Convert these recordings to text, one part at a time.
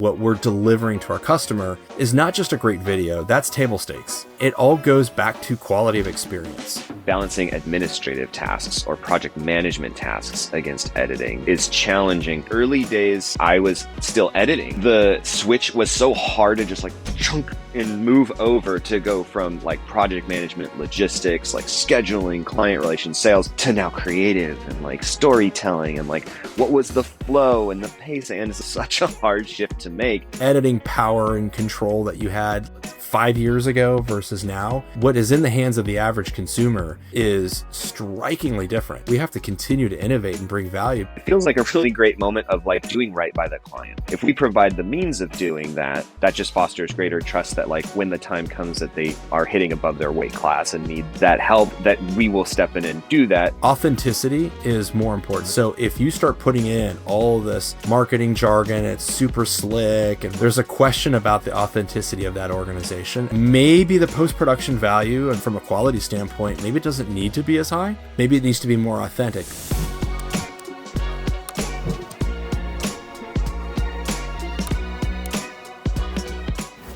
What we're delivering to our customer is not just a great video, that's table stakes. It all goes back to quality of experience. Balancing administrative tasks or project management tasks against editing is challenging. Early days, I was still editing. The switch was so hard to just like chunk and move over to go from like project management, logistics, like scheduling, client relations, sales, to now creative and like storytelling and like what was the flow and the pace. And it's such a hard shift to make. Editing power and control that you had 5 years ago versus now, what is in the hands of the average consumer is strikingly different. We have to continue to innovate and bring value. It feels like a really great moment of like doing right by the client. If we provide the means of doing that, that just fosters greater trust that like when the time comes that they are hitting above their weight class and need that help, that we will step in and do that. Authenticity is more important. So if you start putting in all this marketing jargon, it's super slick, and there's a question about the authenticity of that organization, maybe the post-production value and from a quality standpoint, maybe it doesn't need to be as high. Maybe it needs to be more authentic.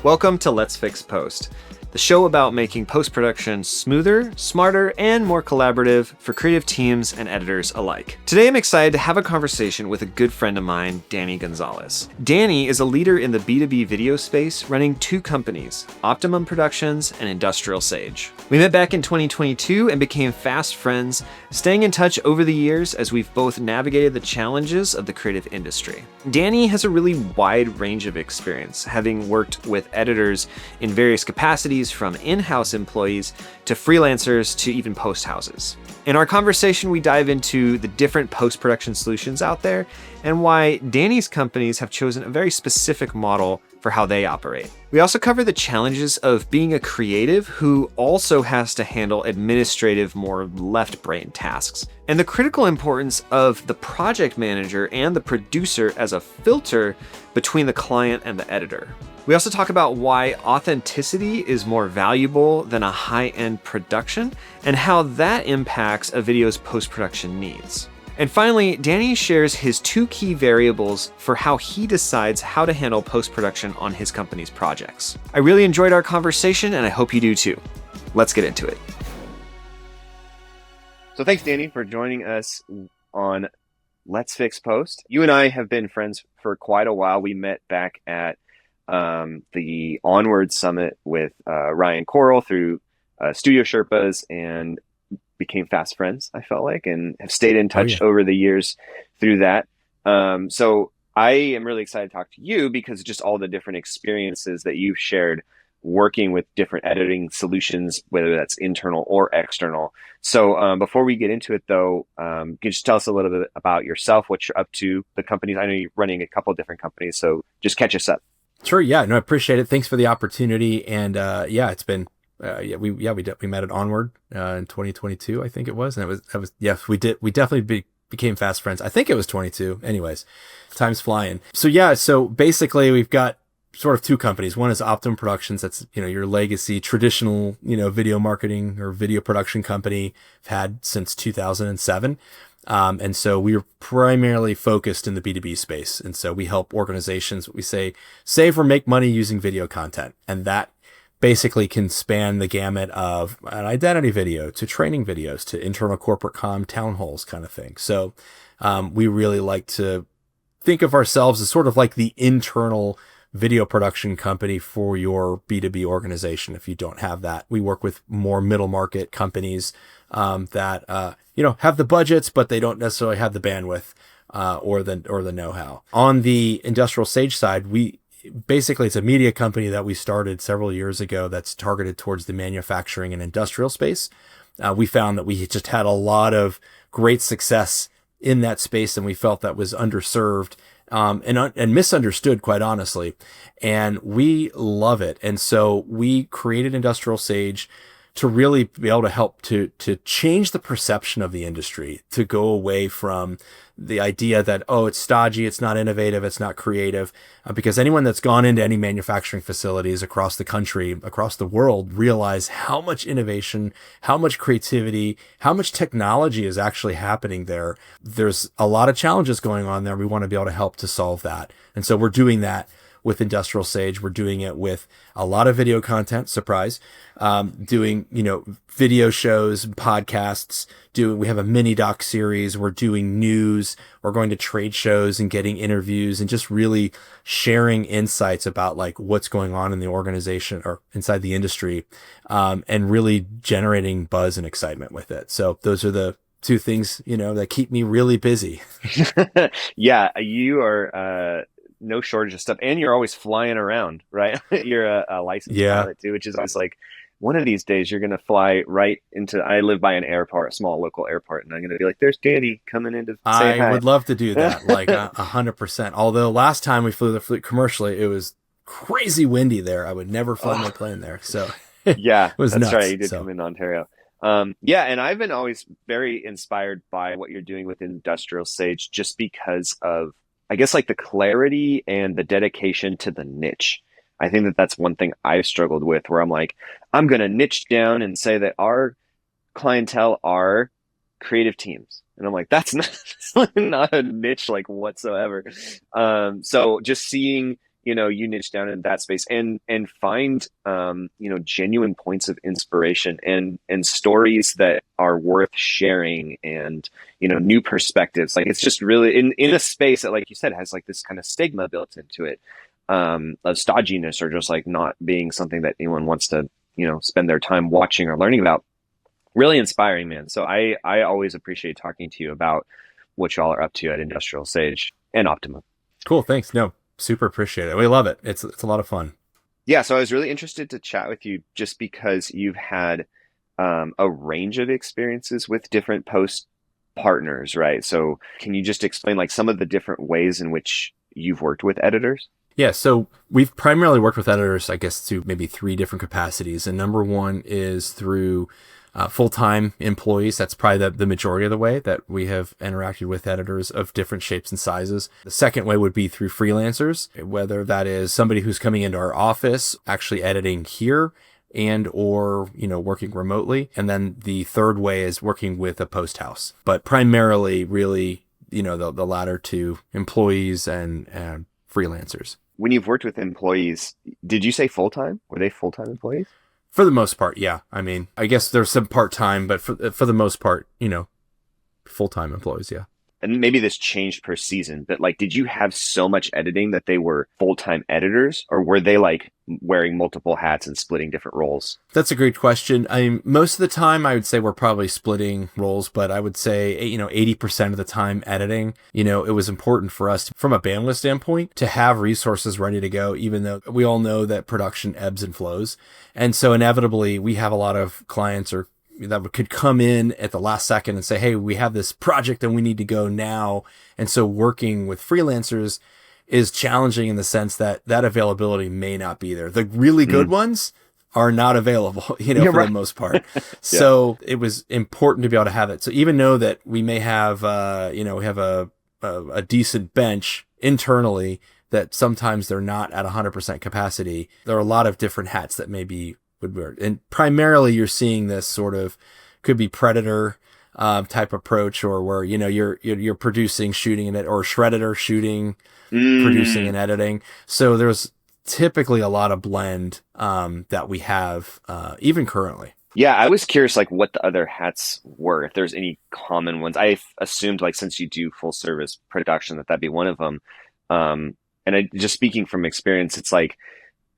Welcome to Let's Fix Post, the show about making post-production smoother, smarter, and more collaborative for creative teams and editors alike. Today I'm excited to have a conversation with a good friend of mine, Danny Gonzalez. Danny is a leader in the B2B video space, running two companies, Optimum Productions and Industrial Sage. We met back in 2022 and became fast friends, staying in touch over the years as we've both navigated the challenges of the creative industry. Danny has a really wide range of experience, having worked with editors in various capacities, from in-house employees to freelancers to even post houses. In our conversation, we dive into the different post-production solutions out there and why Danny's companies have chosen a very specific model for how they operate. We also cover the challenges of being a creative who also has to handle administrative, more left-brain tasks, and the critical importance of the project manager and the producer as a filter between the client and the editor. We also talk about why authenticity is more valuable than a high-end production and how that impacts a video's post-production needs. And finally, Danny shares his two key variables for how he decides how to handle post-production on his company's projects. I really enjoyed our conversation and I hope you do too. Let's get into it. So thanks, Danny, for joining us on Let's Fix Post. You and I have been friends for quite a while. We met back at the Onward Summit with Ryan Coral through Studio Sherpas and became fast friends, I felt like, and have stayed in touch over the years through that. So I am really excited to talk to you because just all the different experiences that you've shared working with different editing solutions, whether that's internal or external. So before we get into it, though, can you just tell us a little bit about yourself, what you're up to, the companies? I know you're running a couple of different companies, so just catch us up. Sure. Yeah. No, I appreciate it. Thanks for the opportunity. And it's been we met at Onward in 2022, I think it was, and we definitely became fast friends. I think it was 22. Anyways, time's flying. So basically we've got sort of two companies. One is Optimum Productions. That's, your legacy traditional, video marketing or video production company I've had since 2007. And so we are primarily focused in the B2B space. And so we help organizations, we say, save or make money using video content. And that basically can span the gamut of an identity video to training videos to internal corporate comm, town halls kind of thing. So we really like to think of ourselves as sort of like the internal video production company for your B2B organization. If you don't have that, we work with more middle market companies that have the budgets, but they don't necessarily have the bandwidth or the know-how. On the Industrial Sage side, it's a media company that we started several years ago that's targeted towards the manufacturing and industrial space. We found that we just had a lot of great success in that space, and we felt that was underserved and misunderstood, quite honestly. And we love it. And so we created Industrial Sage to really be able to help to change the perception of the industry, to go away from the idea that, it's stodgy, it's not innovative, it's not creative, because anyone that's gone into any manufacturing facilities across the country, across the world, realize how much innovation, how much creativity, how much technology is actually happening there. There's a lot of challenges going on there. We want to be able to help to solve that. And so we're doing that with Industrial Sage. We're doing it with a lot of video content, surprise, doing, video shows, podcasts, we have a mini doc series. We're doing news. We're going to trade shows and getting interviews and just really sharing insights about like what's going on in the organization or inside the industry, and really generating buzz and excitement with it. So those are the two things, that keep me really busy. Yeah, you are no shortage of stuff, and you're always flying around, right? You're a licensed pilot too, which is always like, one of these days you're going to fly right into, I live by an airport, a small local airport, and I'm going to be like, there's Danny coming in to say hi. I would love to do that, like 100%. Although last time we flew the fleet commercially, it was crazy windy there. I would never fly my plane there. So yeah, it was that's nuts, right. You did come in Ontario. Yeah, and I've been always very inspired by what you're doing with Industrial Sage, just because of, I guess, like the clarity and the dedication to the niche. I think that that's one thing I've struggled with, where I'm like, I'm going to niche down and say that our clientele are creative teams. And I'm like, that's not a niche like whatsoever. So just seeing, you niche down in that space and find, genuine points of inspiration and stories that are worth sharing and, new perspectives. Like, it's just really in a space that, like you said, has like this kind of stigma built into it, of stodginess, or just like not being something that anyone wants to, spend their time watching or learning about. Really inspiring, man. So I always appreciate talking to you about what y'all are up to at Industrial Sage and Optima. Cool. Thanks. No, super appreciate it. We love it. It's a lot of fun. Yeah. So I was really interested to chat with you just because you've had a range of experiences with different post partners, right? So can you just explain like some of the different ways in which you've worked with editors? Yeah, so we've primarily worked with editors, I guess, to maybe 3 different capacities. And number one is through full-time employees. That's probably the majority of the way that we have interacted with editors of different shapes and sizes. The second way would be through freelancers, whether that is somebody who's coming into our office, actually editing here, and or working remotely. And then the third way is working with a post house, but primarily really the latter two, employees and freelancers. When you've worked with employees, did you say full-time? Were they full-time employees? For the most part, yeah. I mean, I guess there's some part-time, but for the most part, full-time employees, yeah. And maybe this changed per season, but like, did you have so much editing that they were full-time editors, or were they like wearing multiple hats and splitting different roles? That's a great question. I mean, most of the time I would say we're probably splitting roles, but I would say, 80% of the time editing, it was important for us from a bandwidth standpoint to have resources ready to go, even though we all know that production ebbs and flows. And so inevitably we have a lot of clients that could come in at the last second and say, hey, we have this project and we need to go now. And so working with freelancers is challenging in the sense that availability may not be there. The really good ones are not available, for the most part. Yeah. So it was important to be able to have it. So even though that we may have, we have a decent bench internally, that sometimes they're not at 100% capacity. There are a lot of different hats that maybe would wear. And primarily you're seeing this sort of, could be predator type approach, or where, you're producing, shooting in it, or shredder shooting, producing and editing. So there's typically a lot of blend that we have even currently. Yeah, I was curious like what the other hats were, if there's any common ones. I assumed like since you do full service production that'd be one of them. And I just speaking from experience, it's like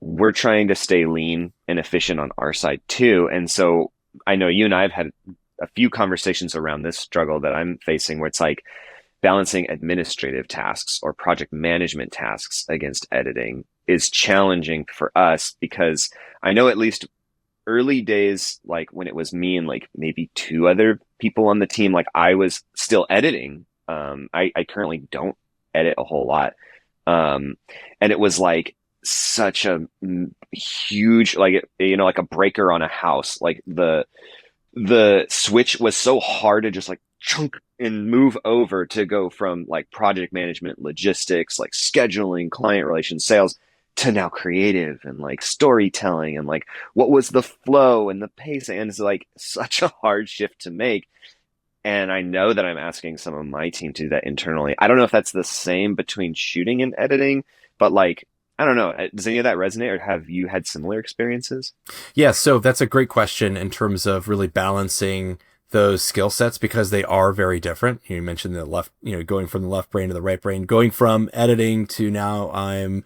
we're trying to stay lean and efficient on our side too. And so I know you and I have had a few conversations around this struggle that I'm facing, where it's like balancing administrative tasks or project management tasks against editing is challenging for us, because I know at least early days, like when it was me and like maybe 2 other people on the team, like I was still editing. I currently don't edit a whole lot. And it was like such a huge, like, like a breaker on a house. Like the switch was so hard to just like chunk and move over to go from like project management, logistics, like scheduling, client relations, sales, to now creative and like storytelling and like what was the flow and the pace. And it's like such a hard shift to make. And I know that I'm asking some of my team to do that internally. I don't know if that's the same between shooting and editing, but like I don't know. Does any of that resonate, or have you had similar experiences? Yeah, so that's a great question in terms of really balancing those skill sets because they are very different. You mentioned the left, going from the left brain to the right brain, going from editing to now I'm,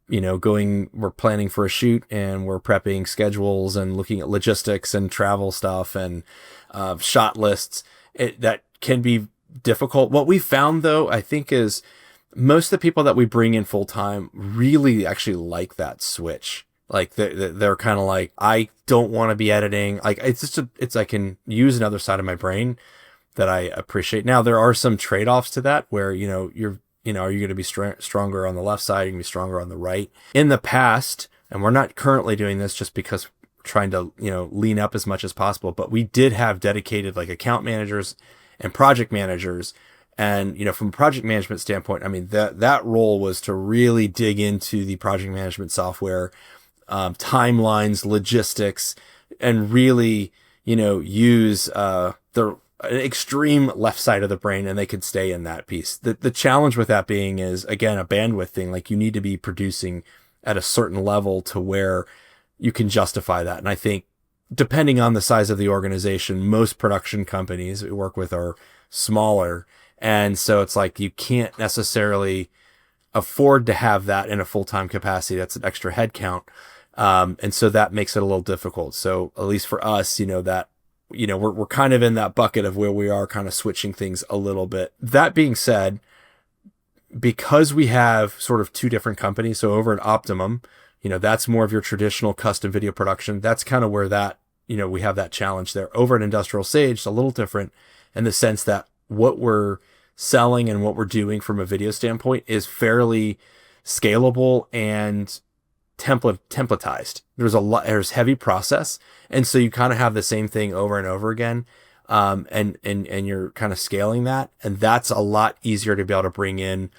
we're planning for a shoot and we're prepping schedules and looking at logistics and travel stuff and shot lists. That can be difficult. What we found though, I think is most of the people that we bring in full time really actually like that switch. Like they're kind of like, I don't want to be editing. Like I can use another side of my brain that I appreciate. Now there are some trade-offs to that where, are you going to be stronger on the left side? You're going to be stronger on the right. In the past, and we're not currently doing this just because we're trying to, lean up as much as possible, but we did have dedicated like account managers and project managers. And, from a project management standpoint, I mean, that role was to really dig into the project management software, timelines, logistics, and really, use the extreme left side of the brain, and they could stay in that piece. The challenge with that being is, again, a bandwidth thing. Like you need to be producing at a certain level to where you can justify that. And I think depending on the size of the organization, most production companies we work with are smaller. And so it's like you can't necessarily afford to have that in a full-time capacity. That's an extra headcount. And so that makes it a little difficult. So at least for us, we're kind of in that bucket of where we are kind of switching things a little bit. That being said, because we have sort of two different companies, so over at Optimum, that's more of your traditional custom video production. That's kind of where that, we have that challenge there. Over at Industrial Sage, it's a little different in the sense that what we're selling and what we're doing from a video standpoint is fairly scalable and templatized. There's heavy process. And so you kind of have the same thing over and over again. And you're kind of scaling that. And that's a lot easier to be able to bring in,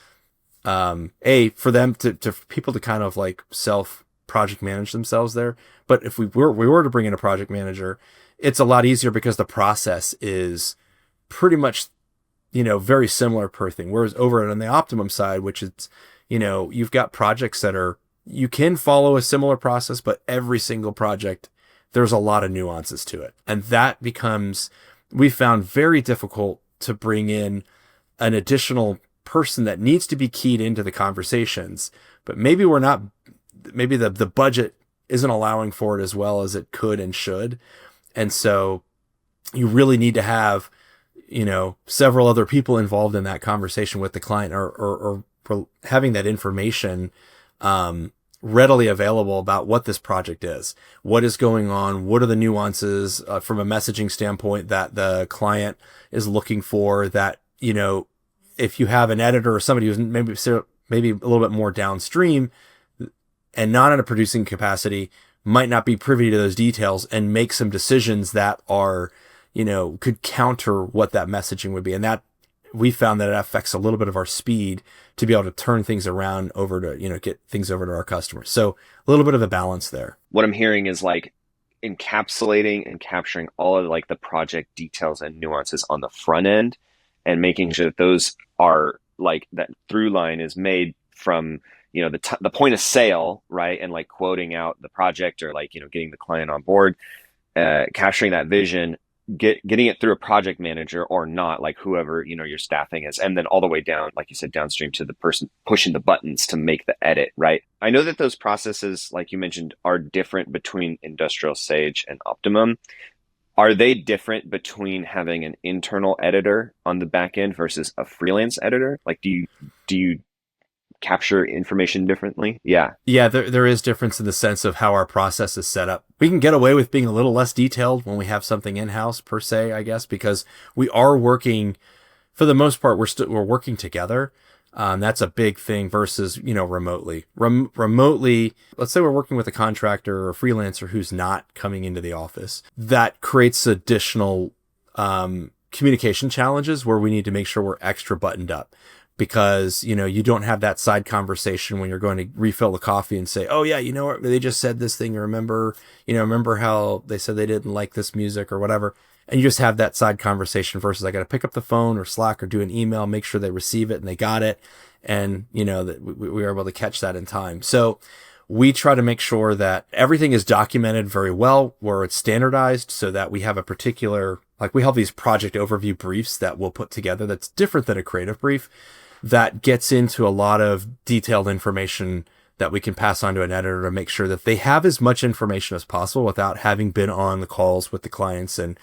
for them to people to kind of like self project manage themselves there. But if we were to bring in a project manager, it's a lot easier because the process is pretty much, very similar per thing. Whereas over on the Optimum side, which is, you've got projects that you can follow a similar process, but every single project, there's a lot of nuances to it. And that becomes, we found very difficult to bring in an additional person that needs to be keyed into the conversations, but maybe the budget isn't allowing for it as well as it could and should. And so you really need to have, several other people involved in that conversation with the client or having that information, readily available about what this project is, what is going on, what are the nuances from a messaging standpoint that the client is looking for, that, if you have an editor or somebody who's maybe a little bit more downstream and not in a producing capacity, might not be privy to those details and make some decisions that are, could counter what that messaging would be. And that we found that it affects a little bit of our speed to be able to turn things around over to, get things over to our customers. So a little bit of a balance there. What I'm hearing is like encapsulating and capturing all of like the project details and nuances on the front end and making sure that those are like that through line is made from, the point of sale, right? And like quoting out the project or like, getting the client on board, capturing that vision, getting it through a project manager or not, like whoever, your staffing is, and then all the way down, like you said, downstream to the person pushing the buttons to make the edit, right? I know that those processes, like you mentioned, are different between Industrial Sage and Optimum. Are they different between having an internal editor on the back end versus a freelance editor? Like, do you capture information differently? Yeah, there is difference in the sense of how our process is set up. We can get away with being a little less detailed when we have something in-house per se, I guess, because we are working, for the most part, we're working together. That's a big thing versus, remotely. Remotely, let's say we're working with a contractor or a freelancer who's not coming into the office. That creates additional communication challenges where we need to make sure we're extra buttoned up. Because, you don't have that side conversation when you're going to refill the coffee and say, oh yeah, what, they just said this thing. Remember how they said they didn't like this music or whatever. And you just have that side conversation versus I got to pick up the phone or Slack or do an email, make sure they receive it and they got it. And, that we were able to catch that in time. So we try to make sure that everything is documented very well, where it's standardized so that we have a particular, like we have these project overview briefs that we'll put together that's different than a creative brief that gets into a lot of detailed information that we can pass on to an editor to make sure that they have as much information as possible without having been on the calls with the clients and,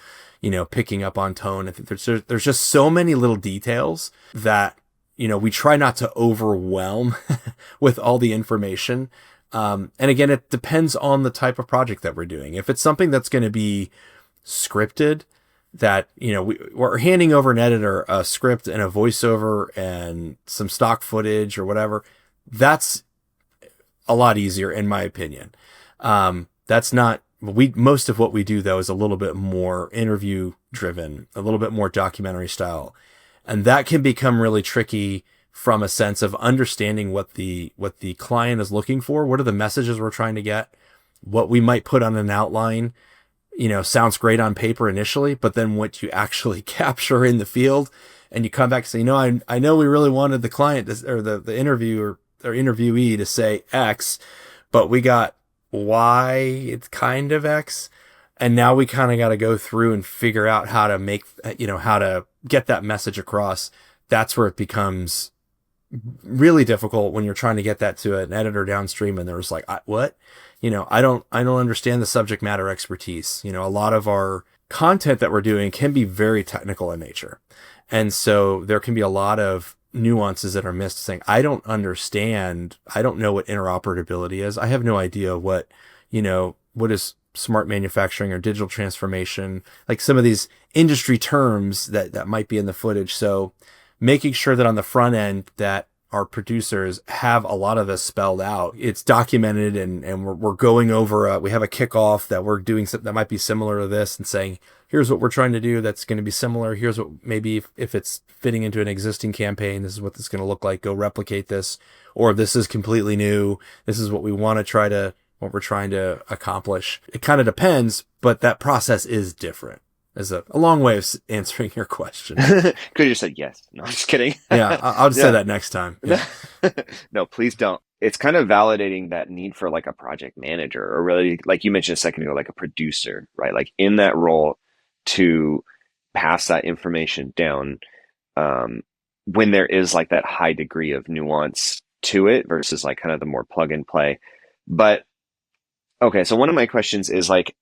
picking up on tone. I think there's just so many little details that, we try not to overwhelm with all the information. And again, it depends on the type of project that we're doing. If it's something that's going to be scripted, that, we're handing over an editor a script and a voiceover and some stock footage or whatever, that's a lot easier in my opinion. That's not, most of what we do though is a little bit more interview driven, a little bit more documentary style. And that can become really tricky from a sense of understanding what the client is looking for. What are the messages we're trying to get? What we might put on an outline, sounds great on paper initially, but then what you actually capture in the field and you come back and say, I know we really wanted the client or the interviewer or interviewee to say X, but we got Y, it's kind of X. And now we kind of got to go through and figure out how to make, how to get that message across. That's where it becomes really difficult when you're trying to get that to an editor downstream and they're just like, what? I don't understand the subject matter expertise. A lot of our content that we're doing can be very technical in nature. And so there can be a lot of nuances that are missed saying, I don't understand. I don't know what interoperability is. I have no idea what is smart manufacturing or digital transformation, like some of these industry terms that might be in the footage. So making sure that on the front end that our producers have a lot of this spelled out, it's documented and we're going over, we have a kickoff that we're doing something that might be similar to this and saying, here's what we're trying to do that's going to be similar. Here's what maybe if it's fitting into an existing campaign, this is what this is going to look like. Go replicate this. Or if this is completely new, this is what we're trying to accomplish. It kind of depends, but that process is different. Is a long way of answering your question. Could you just said yes? No, I'm just kidding. Yeah, I'll just say that next time. Yeah. No, please don't. It's kind of validating that need for like a project manager or really, like you mentioned a second ago, like a producer, right? Like in that role to pass that information down when there is like that high degree of nuance to it versus like kind of the more plug and play. But okay, so one of my questions is like,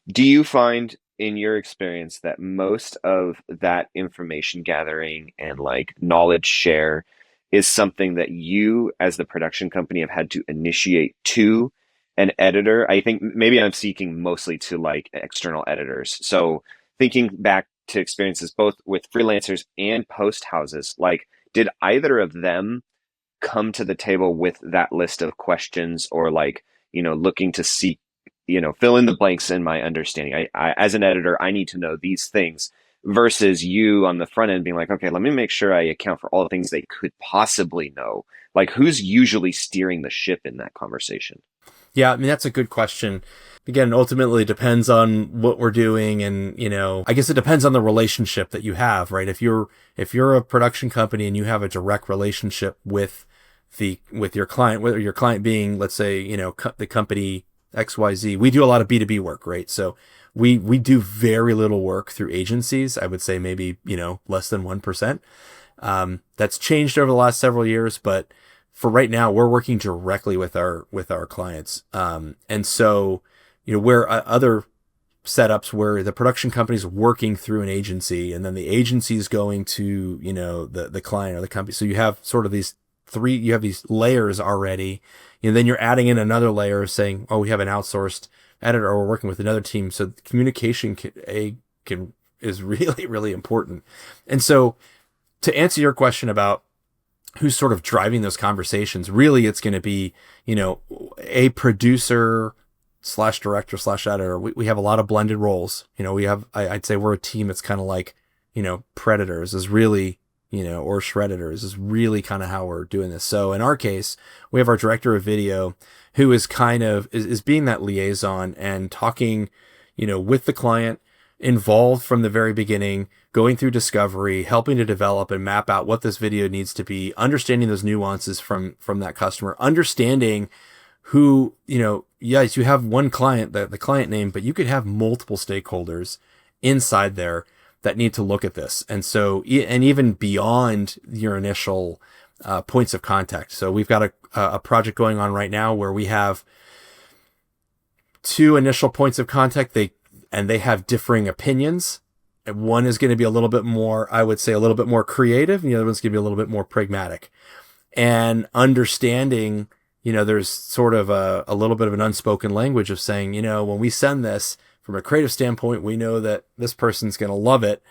do you find in your experience that most of that information gathering and like knowledge share is something that you as the production company have had to initiate to an editor? I think maybe I'm speaking mostly to like external editors. So thinking back to experiences both with freelancers and post houses, like did either of them come to the table with that list of questions or like, looking to seek, fill in the blanks in my understanding. I as an editor, I need to know these things versus you on the front end being like, okay, let me make sure I account for all the things they could possibly know. Like who's usually steering the ship in that conversation? Yeah, I mean, that's a good question. Again, ultimately it depends on what we're doing. And, I guess it depends on the relationship that you have, right? If you're a production company and you have a direct relationship with your client, whether your client being, let's say, the company XYZ, we do a lot of B2B work, right? So we do very little work through agencies. I would say maybe, less than 1%. That's changed over the last several years, but for right now, we're working directly with our clients. And so, where other setups where the production company is working through an agency and then the agency is going to, the client or the company. So you have sort of these layers already, and then you're adding in another layer saying, oh, we have an outsourced editor or we're working with another team. So communication is really, really important. And so to answer your question about who's sort of driving those conversations, really it's going to be, a producer / director / editor. We have a lot of blended roles. I'd say we're a team that's kind of like, Predators is really, or Shredditors is really kind of how we're doing this. So in our case, we have our director of video who is kind of is being that liaison and talking, with the client involved from the very beginning, going through discovery, helping to develop and map out what this video needs to be, understanding those nuances from that customer, understanding who, yes, you have one client, the client name, but you could have multiple stakeholders inside there that need to look at this. And so, and even beyond your initial points of contact. So we've got a project going on right now where we have 2 initial points of contact. They have differing opinions. And one is going to be a little bit more, I would say, a little bit more creative, and the other one's going to be a little bit more pragmatic. And understanding, there's sort of a little bit of an unspoken language of saying, when we send this from a creative standpoint, we know that this person's going to love it.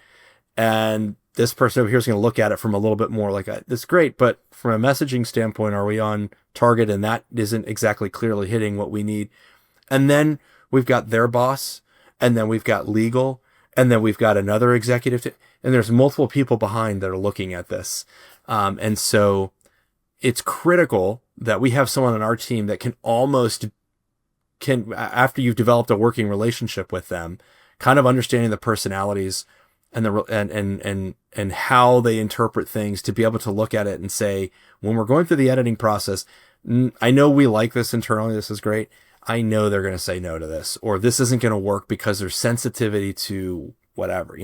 And this person over here is going to look at it from a little bit more like, this is great, but from a messaging standpoint, are we on target? And that isn't exactly clearly hitting what we need. And then we've got their boss, and then we've got legal, and then we've got another executive, and there's multiple people behind that are looking at this. And so it's critical that we have someone on our team that can after you've developed a working relationship with them, kind of understanding the personalities and and how they interpret things, to be able to look at it and say, when we're going through the editing process, I know we like this internally, this is great. I know they're going to say no to this, or this isn't going to work because there's sensitivity to whatever.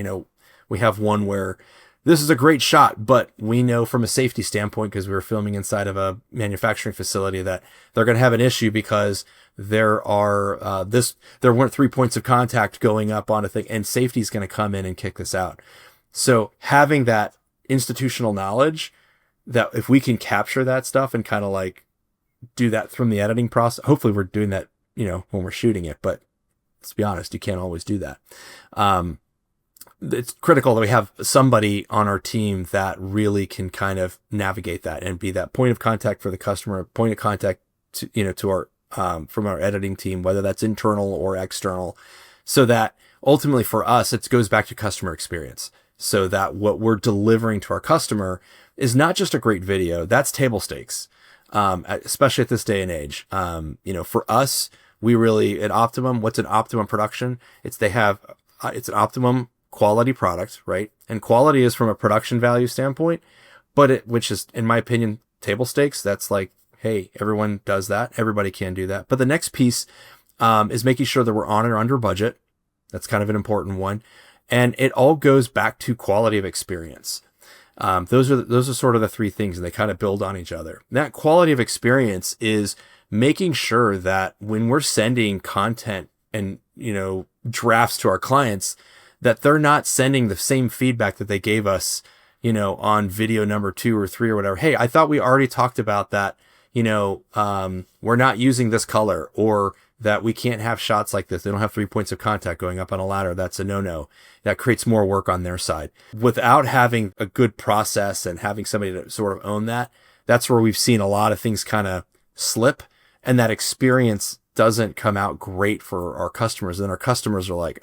We have one where this is a great shot, but we know from a safety standpoint, because we were filming inside of a manufacturing facility, that they're going to have an issue because there weren't 3 points of contact going up on a thing, and safety is going to come in and kick this out. So having that institutional knowledge, that if we can capture that stuff and kind of like do that from the editing process, hopefully we're doing that, when we're shooting it, but let's be honest, you can't always do that. It's critical that we have somebody on our team that really can kind of navigate that and be that point of contact for the customer, point of contact to our, from our editing team, whether that's internal or external, so that ultimately for us, it goes back to customer experience. So that what we're delivering to our customer is not just a great video, that's table stakes. Especially at this day and age. For us, we really, at Optimum, what's an optimum production? It's an optimum quality product, right? And quality is from a production value standpoint, which is, in my opinion, table stakes. That's like, hey, everyone does that. Everybody can do that. But the next piece, is making sure that we're on or under budget. That's kind of an important one. And it all goes back to quality of experience. Those are sort of the 3 things, and they kind of build on each other. That quality of experience is making sure that when we're sending content and, drafts to our clients, that they're not sending the same feedback that they gave us, on video number 2 or 3 or whatever. Hey, I thought we already talked about that, we're not using this color, or that we can't have shots like this. They don't have 3 points of contact going up on a ladder. That's a no-no. That creates more work on their side. Without having a good process and having somebody to sort of own that, that's where we've seen a lot of things kind of slip, and that experience doesn't come out great for our customers. And then our customers are like,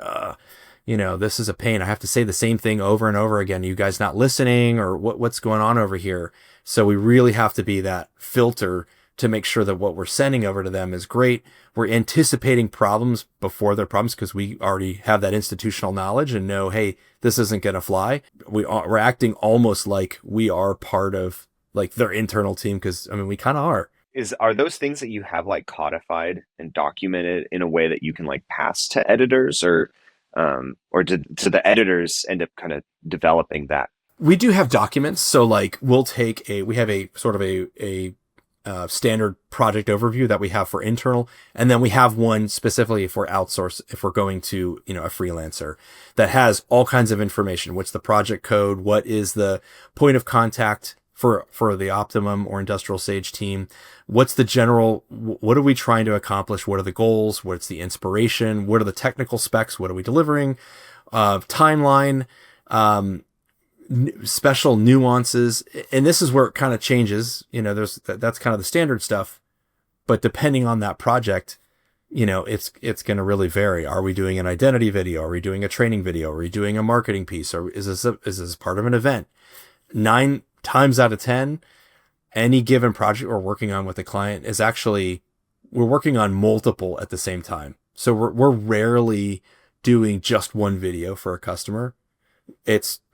this is a pain. I have to say the same thing over and over again. Are you guys not listening, or what's going on over here? So we really have to be that filter to make sure that what we're sending over to them is great. We're anticipating problems before they're problems, because we already have that institutional knowledge and know, hey, this isn't going to fly. We're acting almost like we are part of like their internal team, because we kind of are. Are those things that you have like codified and documented in a way that you can like pass to editors, or do the editors end up kind of developing that? We do have documents. So like we have a sort of a standard project overview that we have for internal. And then we have one specifically for outsource, if we're going to, a freelancer, that has all kinds of information. What's the project code? What is the point of contact for the Optimum or Industrial Sage team? What's the general, what are we trying to accomplish? What are the goals? What's the inspiration? What are the technical specs? What are we delivering? Timeline, special nuances. And this is where it kind of changes. That's kind of the standard stuff, but depending on that project, it's going to really vary. Are we doing an identity video? Are we doing a training video? Are we doing a marketing piece? Or is this part of an event? 9 times out of 10, any given project we're working on with a client we're working on multiple at the same time. So we're rarely doing just one video for a customer.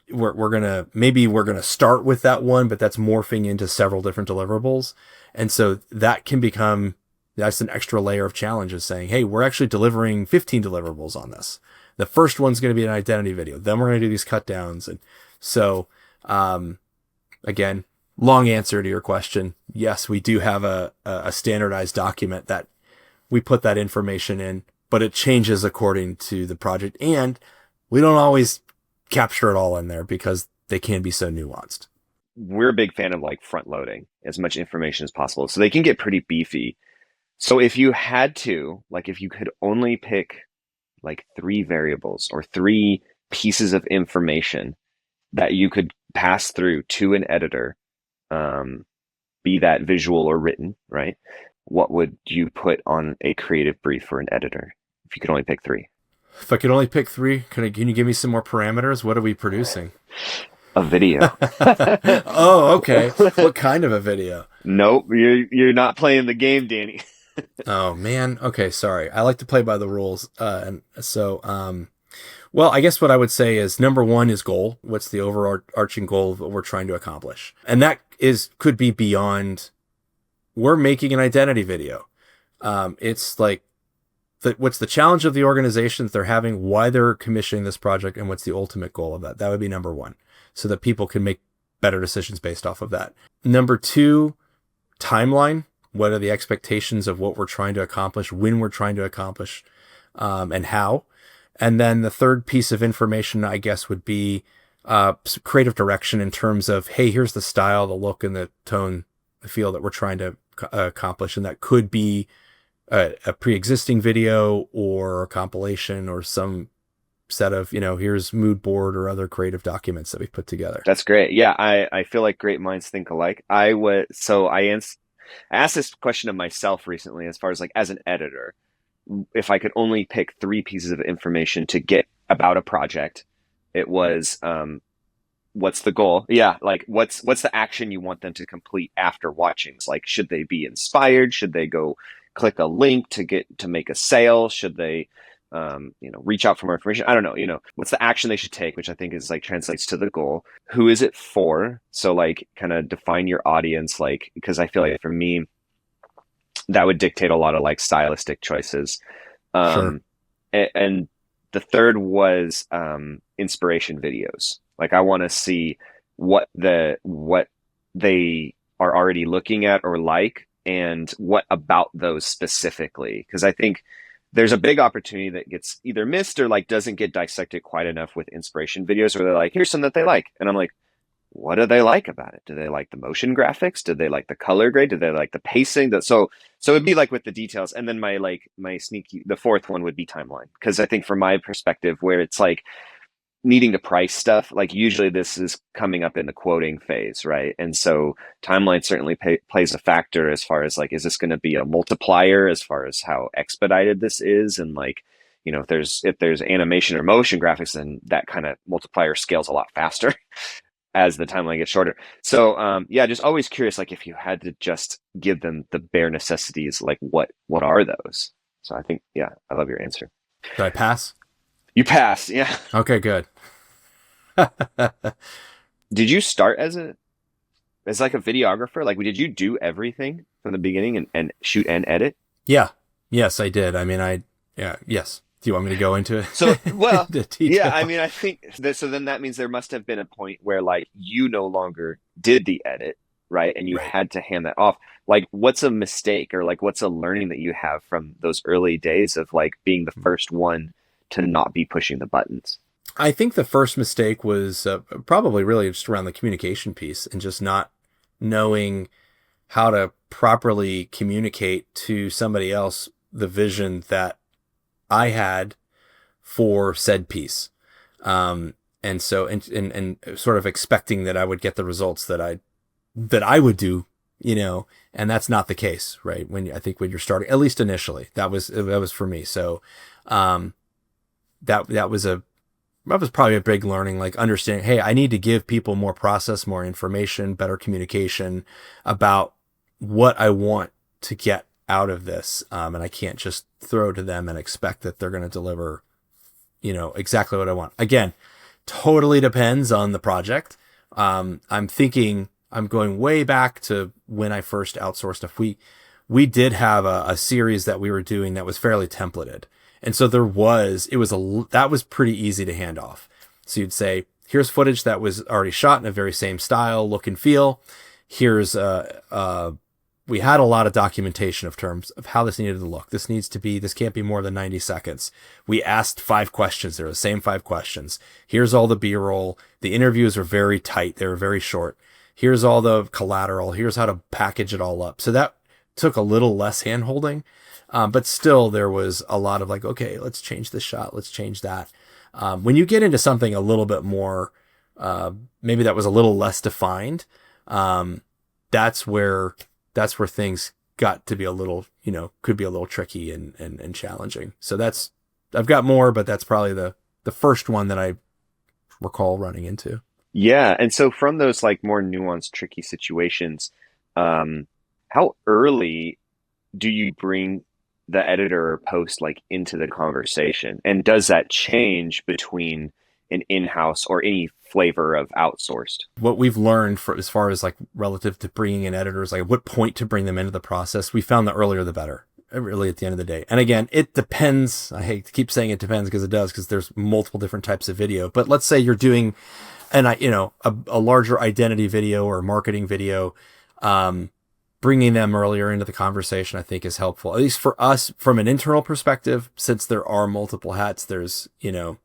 We're gonna start with that one, but that's morphing into several different deliverables. And so that can become, that's an extra layer of challenges saying, hey, we're actually delivering 15 deliverables on this. The first one's going to be an identity video. Then we're going to do these cut downs. And so, again, long answer to your question. Yes, we do have a standardized document that we put that information in, but it changes according to the project. And we don't always capture it all in there because they can be so nuanced. We're a big fan of like front loading as much information as possible. So they can get pretty beefy. So if you had to, like, if you could only pick like 3 variables or 3 pieces of information that you could pass through to an editor, be that visual or written, right? What would you put on a creative brief for an editor if you could only pick 3? If I could only pick 3, can you give me some more parameters? What are we producing? A video. Oh, okay. What kind of a video? Nope, you're not playing the game, Danny. Oh man. Okay, sorry. I like to play by the rules. And so, well, I guess what I would say is number 1 is goal. What's the overarching goal of what we're trying to accomplish? And that could be beyond, we're making an identity video. It's like, what's the challenge of the organization that they're having, why they're commissioning this project, and what's the ultimate goal of that? That would be number 1, so that people can make better decisions based off of that. Number 2, timeline. What are the expectations of what we're trying to accomplish, when we're trying to accomplish, and how? And then the third piece of information, I guess, would be creative direction in terms of, hey, here's the style, the look, and the tone, the feel that we're trying to accomplish. And that could be a pre-existing video or a compilation or some set of, here's mood board or other creative documents that we've put together. That's great. Yeah, I feel like great minds think alike. I asked this question of myself recently, as far as like as an editor, if I could only pick 3 pieces of information to get about a project, it was what's the goal? Yeah, like what's the action you want them to complete after watching? It's like, should they be inspired? Should they go click a link to make a sale? Should they reach out for more information? I don't know, what's the action they should take, which I think is like translates to the goal. Who is it for? So like kind of define your audience, like, because I feel like for me, that would dictate a lot of like stylistic choices. Sure. And the third was inspiration videos. Like I want to see what they are already looking at or like, and what about those specifically, because I think there's a big opportunity that gets either missed or like doesn't get dissected quite enough with inspiration videos, where they're like, here's some that they like. And I'm like, what do they like about it? Do they like the motion graphics? Do they like the color grade? Do they like the pacing? So it'd be like with the details. And then the fourth one would be timeline. Because I think from my perspective, where it's like needing to price stuff, like usually this is coming up in the quoting phase, right? And so timeline certainly plays a factor as far as like, is this going to be a multiplier as far as how expedited this is? And like, if there's animation or motion graphics, then that kind of multiplier scales a lot faster as the timeline gets shorter. So just always curious, like if you had to just give them the bare necessities, like what are those? So I think, I love your answer. Did I pass? You passed, yeah. Okay, good. Did you start as like a videographer? Like, did you do everything from the beginning and shoot and edit? Yeah. Yes, I did. I mean, yes. Do you want me to go into it? So, well, yeah, I mean, I think that, so then that means there must have been a point where like you no longer did the edit, right? And you had to hand that off. Like, what's a mistake or like what's a learning that you have from those early days of like being the first one to not be pushing the buttons? I think the first mistake was probably really just around the communication piece and just not knowing how to properly communicate to somebody else the vision that I had for said piece. And so, and sort of expecting that I would get the results that I would do, and that's not the case, right? When you're starting, at least initially, that was for me. So, that was probably a big learning, like understanding, hey, I need to give people more process, more information, better communication about what I want to get out of this. And I can't just throw to them and expect that they're going to deliver exactly what I want. Again, totally depends on the project. I'm going way back to when I first outsourced stuff. We did have a series that we were doing that was fairly templated. And so that was pretty easy to hand off. So you'd say, here's footage that was already shot in a very same style, look and feel. Here's, we had a lot of documentation of terms of how this needed to look. This can't be more than 90 seconds. We asked 5 questions. They're the same 5 questions. Here's all the B-roll. The interviews are very tight. They were very short. Here's all the collateral. Here's how to package it all up. So that took a little less hand holding. But still there was a lot of like, okay, let's change this shot. Let's change that. When you get into something a little bit more, maybe that was a little less defined. That's where things got to be a little, could be a little tricky and challenging. So I've got more, but that's probably the first one that I recall running into. Yeah. And so from those like more nuanced, tricky situations, how early do you bring the editor or post like into the conversation? And does that change between an in-house or any flavor of outsourced? What we've learned as far as like relative to bringing in editors, like at what point to bring them into the process, we found the earlier the better, really, at the end of the day. And again, it depends. I hate to keep saying it depends because it does, because there's multiple different types of video. But let's say you're doing a larger identity video or marketing video, bringing them earlier into the conversation, I think, is helpful. At least for us, from an internal perspective, since there are multiple hats, there's a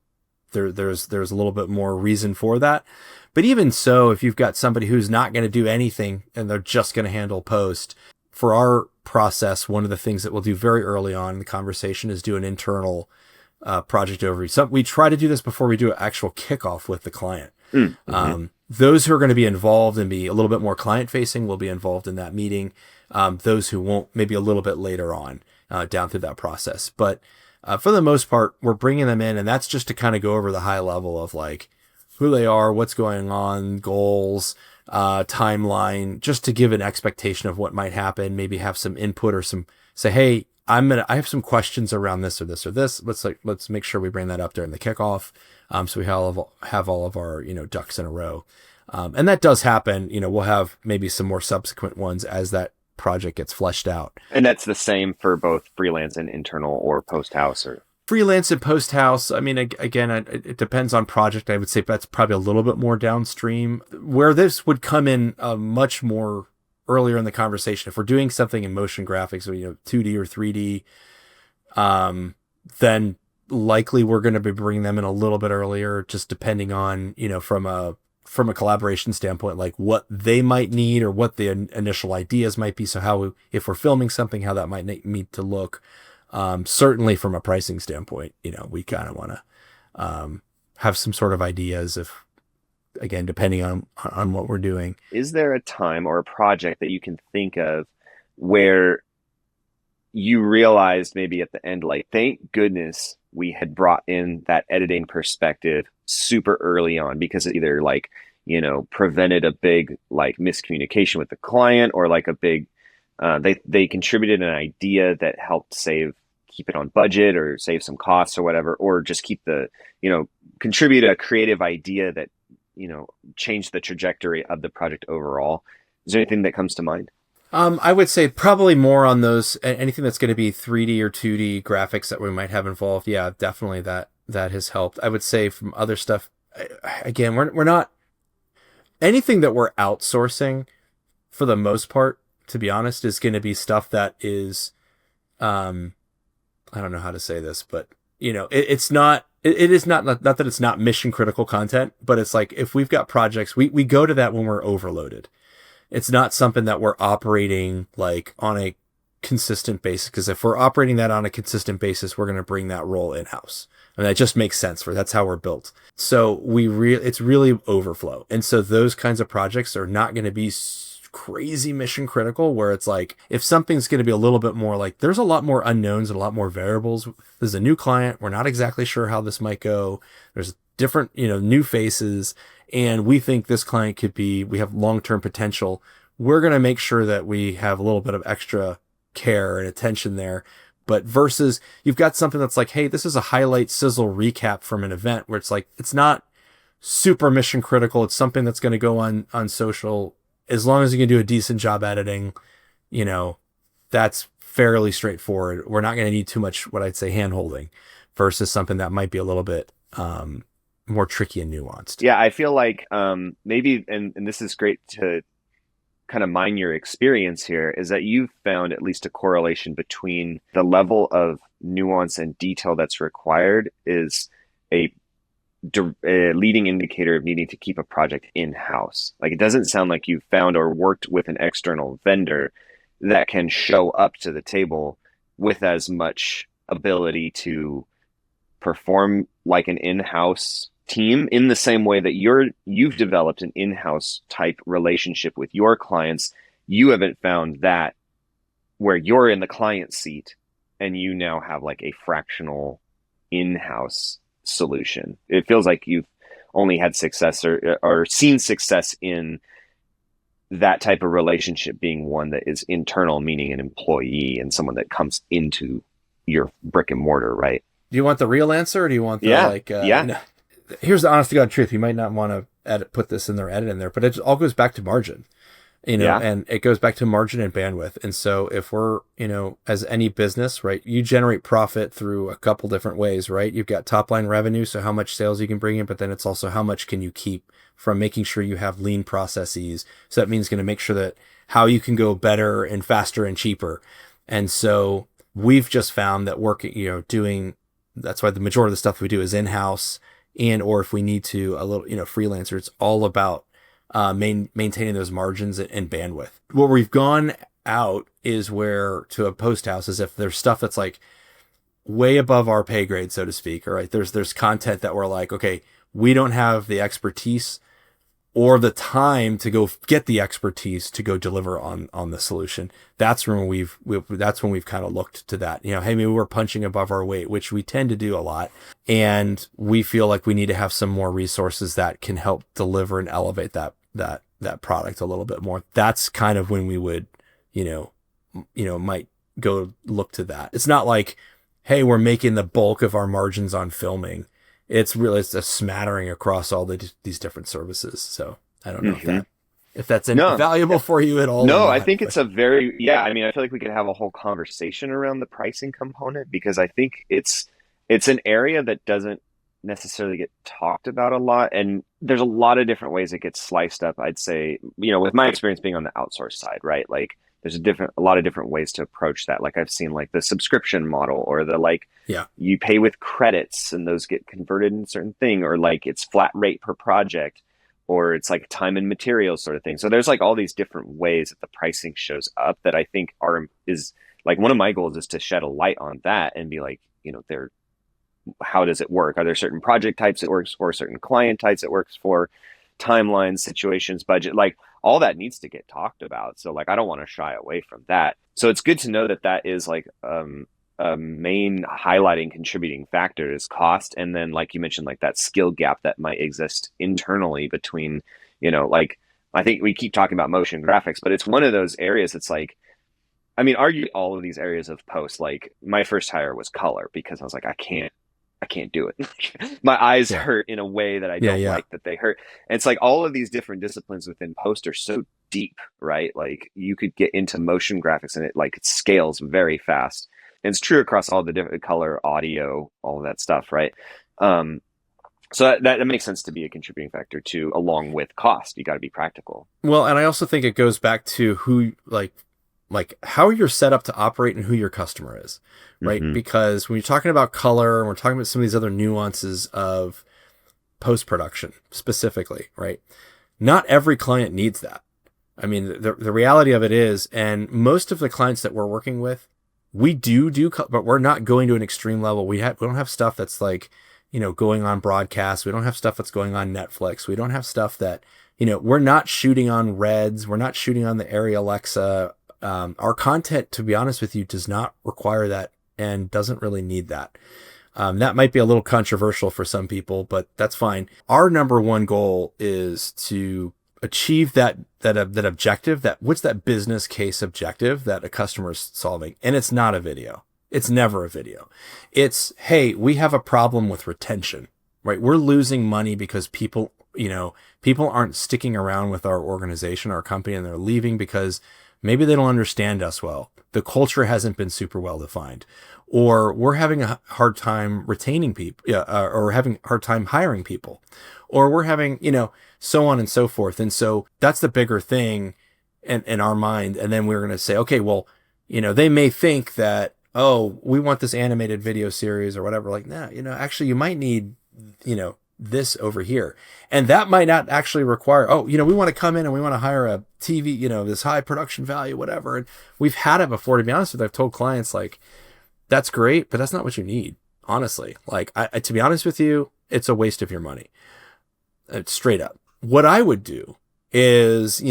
little bit more reason for that. But even so, if you've got somebody who's not going to do anything and they're just going to handle post, for our process, one of the things that we'll do very early on in the conversation is do an internal project overview. So we try to do this before we do an actual kickoff with the client. Mm-hmm. Those who are going to be involved and be a little bit more client facing will be involved in that meeting. Those who won't, maybe a little bit later on down through that process. But for the most part, we're bringing them in, and that's just to kind of go over the high level of like who they are, what's going on, goals, timeline, just to give an expectation of what might happen, maybe have some input or say, hey, I have some questions around this or this or this. Let's make sure we bring that up during the kickoff. So we have all of our, ducks in a row. And that does happen. We'll have maybe some more subsequent ones as that project gets fleshed out. And that's the same for both freelance and internal or post house or freelance and post house. I mean, again, it depends on project. I would say that's probably a little bit more downstream where this would come in much more earlier in the conversation. If we're doing something in motion graphics, or 2D or 3D, then likely we're going to be bringing them in a little bit earlier, just depending on, from a collaboration standpoint, like what they might need or what the initial ideas might be. So if we're filming something, how that might need to look. Certainly from a pricing standpoint, we kind of want to have some sort of ideas of, again, depending on what we're doing. Is there a time or a project that you can think of where you realized maybe at the end, like, thank goodness we had brought in that editing perspective super early on, because it either prevented a big miscommunication with the client, or like a big, they contributed an idea that helped keep it on budget or save some costs or whatever, or just contribute a creative idea that, changed the trajectory of the project overall. Is there anything that comes to mind? I would say probably more on those, anything that's going to be 3D or 2D graphics that we might have involved. Yeah, definitely that has helped. I would say from other stuff, again, we're not, anything that we're outsourcing for the most part, to be honest, is going to be stuff that is, I don't know how to say this, but it's not, it is not that it's not mission critical content, but it's like, if we've got projects, we go to that when we're overloaded. It's not something that we're operating like on a consistent basis, because if we're operating that on a consistent basis, we're going to bring that role in-house. I mean, that just makes sense that's how we're built. So it's really overflow. And so those kinds of projects are not going to be crazy mission critical, where it's like, if something's going to be a little bit more like, there's a lot more unknowns and a lot more variables. There's a new client. We're not exactly sure how this might go. There's different, new faces. And we think this client we have long-term potential. We're going to make sure that we have a little bit of extra care and attention there. But versus you've got something that's like, hey, this is a highlight sizzle recap from an event where it's like, it's not super mission critical. It's something that's going to go on social. As long as you can do a decent job editing, that's fairly straightforward. We're not going to need too much, what I'd say, hand holding versus something that might be a little bit more tricky and nuanced. Yeah, I feel like maybe, and this is great to kind of mine your experience here, is that you've found at least a correlation between the level of nuance and detail that's required is a leading indicator of needing to keep a project in-house. Like, it doesn't sound like you've found or worked with an external vendor that can show up to the table with as much ability to perform like an in-house team in the same way that you've developed an in-house type relationship with your clients. You haven't found that where you're in the client seat and you now have like a fractional in-house solution. It feels like you've only had success or seen success in that type of relationship being one that is internal, meaning an employee and someone that comes into your brick and mortar, right? Do you want the real answer, or do you want the Here's the honest to God truth. You might not want to put this in there, edit in there, but it all goes back to margin, and it goes back to margin and bandwidth. And so if we're, as any business, right, you generate profit through a couple different ways, right? You've got top line revenue, so how much sales you can bring in, but then it's also how much can you keep from making sure you have lean processes. So that means going to make sure that how you can go better and faster and cheaper. And so we've just found that working, that's why the majority of the stuff we do is in-house, or if we need to, a little, freelancer. It's all about maintaining those margins and bandwidth. Where we've gone out is where to a post house is if there's stuff that's like way above our pay grade, so to speak. All right, there's content that we're like, okay, we don't have the expertise or the time to go get the expertise to go deliver on the solution. That's when we've kind of looked to that. Hey, maybe we're punching above our weight, which we tend to do a lot, and we feel like we need to have some more resources that can help deliver and elevate that product a little bit more. That's kind of when we would, might go look to that. It's not like, hey, we're making the bulk of our margins on filming. It's a smattering across all these different services. So I don't know if that's valuable for you at all. No, I think it's I feel like we could have a whole conversation around the pricing component, because I think it's an area that doesn't necessarily get talked about a lot. And there's a lot of different ways it gets sliced up. I'd say, with my experience being on the outsourced side, right? Like, there's a lot of different ways to approach that. Like, I've seen like the subscription model, or the you pay with credits and those get converted in a certain thing, or like it's flat rate per project, or it's like time and materials sort of thing. So there's like all these different ways that the pricing shows up that I think is like, one of my goals is to shed a light on that and be like, how does it work? Are there certain project types it works for, certain client types it works for, timelines, situations, budget, like all that needs to get talked about. So like, I don't want to shy away from that. So it's good to know that is like a main highlighting contributing factor is cost. And then, like you mentioned, like that skill gap that might exist internally between, like, I think we keep talking about motion graphics, but it's one of those areas that's like, I mean, arguably all of these areas of post, like my first hire was color, because I was like, I can't do it. My eyes hurt in a way that I don't like that they hurt. And it's like all of these different disciplines within post are so deep, right? Like, you could get into motion graphics and it scales very fast. And it's true across all the different color, audio, all of that stuff, right? So that makes sense to be a contributing factor too, along with cost. You got to be practical. Well, and I also think it goes back to who, like how you're set up to operate and who your customer is, right? Mm-hmm. Because when you're talking about color and we're talking about some of these other nuances of post-production specifically, right? Not every client needs that. I mean, the reality of it is, and most of the clients that we're working with, we do, but we're not going to an extreme level. We don't have stuff that's like, going on broadcast. We don't have stuff that's going on Netflix. We don't have stuff that, we're not shooting on Reds. We're not shooting on the Arri Alexa. Our content, to be honest with you, does not require that and doesn't really need that. That might be a little controversial for some people, but that's fine. Our number one goal is to achieve that objective, what's that business case objective that a customer is solving. And it's not a video. It's never a video. It's, hey, we have a problem with retention, right? We're losing money because people aren't sticking around with our organization, our company, and they're leaving because maybe they don't understand us well. The culture hasn't been super well defined, or we're having a hard time retaining people, or having a hard time hiring people, or we're having, so on and so forth. And so that's the bigger thing in our mind. And then we're going to say, okay, well, they may think that, oh, we want this animated video series or whatever. Like, nah, actually you might need, this over here. And that might not actually require, we want to come in and we want to hire a TV, this high production value, whatever. And we've had it before, to be honest with you. I've told clients, like, that's great, but that's not what you need. Honestly, like, to be honest with you, it's a waste of your money. It's straight up. What I would do is,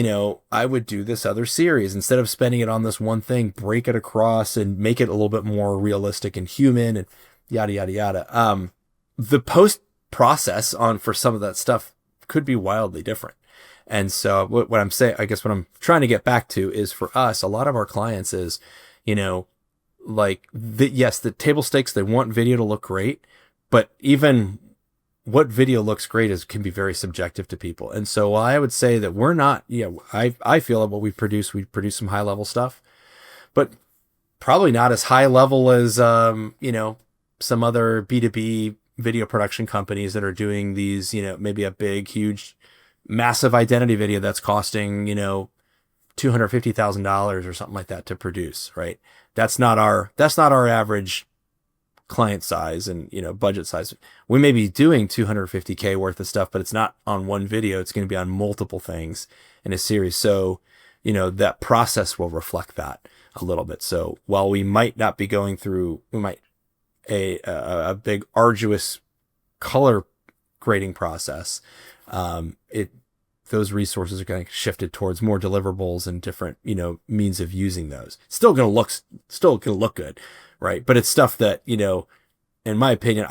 I would do this other series instead of spending it on this one thing, break it across and make it a little bit more realistic and human and yada, yada, yada. The post process for some of that stuff could be wildly different. And so what I'm saying, I guess what I'm trying to get back to is, for us, a lot of our clients is, yes, the table stakes, they want video to look great, but even what video looks great can be very subjective to people. And so I would say that we're not, I feel that what we produce some high level stuff, but probably not as high level as, some other B2B video production companies that are doing these, maybe a big, huge, massive identity video that's costing, $250,000 or something like that to produce, right? That's not our average client size and, budget size. We may be doing $250K worth of stuff, but it's not on one video. It's going to be on multiple things in a series. So, that process will reflect that a little bit. So while we might not be going through, a big arduous color grading process, those resources are going to shifted towards more deliverables and different, means of using those. Still going to look good, right? But it's stuff that, in my opinion,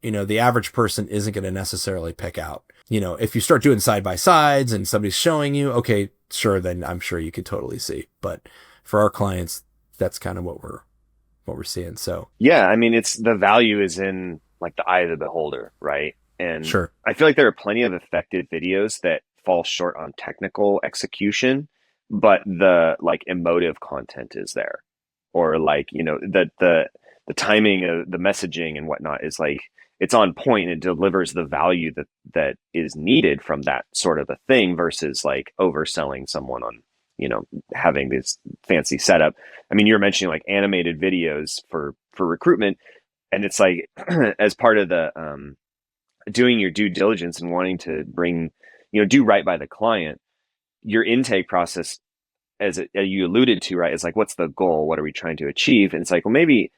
the average person isn't going to necessarily pick out. If you start doing side by sides and somebody's showing you, okay, sure, then I'm sure you could totally see. But for our clients, that's kind of what we're seeing. So yeah, I mean, it's the value is in like the eye of the beholder, right? And sure, I feel like there are plenty of effective videos that fall short on technical execution, but the like emotive content is there, or like, the timing of the messaging and whatnot is like, it's on point and it delivers the value that is needed from that sort of a thing, versus like overselling someone on, having this fancy setup. I mean, you're mentioning like animated videos for recruitment, and it's like, as part of the doing your due diligence and wanting to bring, do right by the client, your intake process, as you alluded to, right, is like, what's the goal? What are we trying to achieve? And it's like, well, maybe,